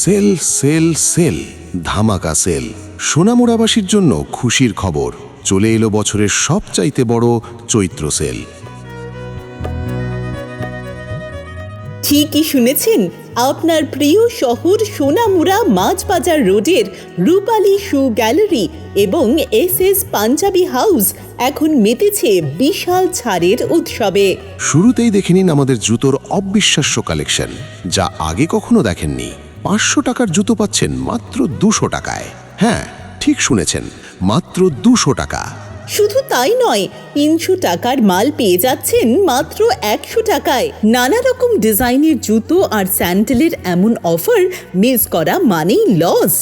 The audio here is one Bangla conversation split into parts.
সেল সেল সেল, ধামাকা সেল। সোনামুড়াবাসীর জন্য খুশির খবর, চলে এলো বছরের সবচাইতে বড় চৈত্র সেল। ঠিকই শুনেছেন, আপনার প্রিয় শহর সোনামুড়া মাছবাজার রোডের রূপালী শু গ্যালারি এবং এস পাঞ্জাবি হাউস এখন মেতেছে বিশাল ছাড়ের উৎসবে। শুরুতেই দেখে নিন আমাদের জুতোর অবিশ্বাস্য কালেকশন, যা আগে কখনো দেখেননি। 500 টাকার জুতো পাচ্ছেন মাত্র 200 টাকায়। হ্যাঁ, ঠিক শুনেছেন, মাত্র 200 টাকা। শুধু তাই নয়, 300 টাকার মাল পেয়ে যাচ্ছেন মাত্র 100 টাকায়। নানা রকম ডিজাইনের জুতো আর স্যান্ডেলের এমন অফার মিস করা মানেই লস।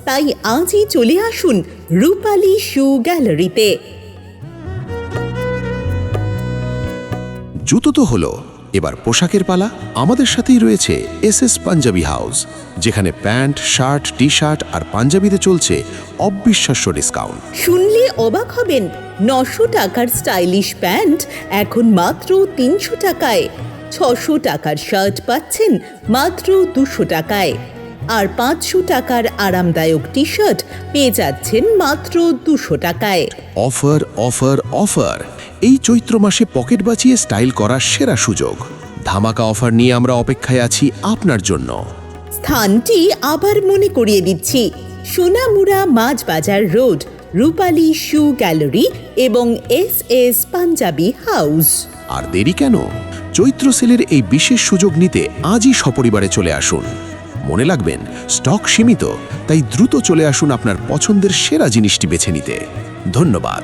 তাই আজই চলে আসুন রূপালী শু গ্যালারিতে। জুতো তো হলো, এবার পোশাকের পালা। আমাদের সাথেই রয়েছে এস পাঞ্জাবি হাউস, যেখানে প্যান্ট, শার্ট, টি শার্ট আর পাঞ্জাবিতে চলছে অবিশ্বাস্য ডিসকাউন্ট। শুনলে অবাক হবেন, 900 টাকার স্টাইলিশ প্যান্ট এখন মাত্র 300 টাকায়। 600 টাকার শার্ট পাচ্ছেন মাত্র 200 টাকায়। আর 500 টাকার আরামদায়ক টি শার্ট পেয়ে যাচ্ছেন মাত্র 200 টাকায়। Offer offer offer! এই চৈত্র মাসে পকেট বাঁচিয়ে স্টাইল করার সেরা সুযোগ। ধামাকা অফার নিয়ে আমরা অপেক্ষায় আছি আপনার জন্য। স্থানটি আবার মনে করিয়ে দিচ্ছি, সোনামুড়া মাছবাজার রোড, রূপালী শু গ্যালারি এবং এস পাঞ্জাবি হাউস। আর দেরি কেন? চৈত্র সেলের এই বিশেষ সুযোগ নিতে আজই সপরিবারে চলে আসুন। মনে রাখবেন, স্টক সীমিত, তাই দ্রুত চলে আসুন আপনার পছন্দের সেরা জিনিসটি বেছে নিতে। ধন্যবাদ।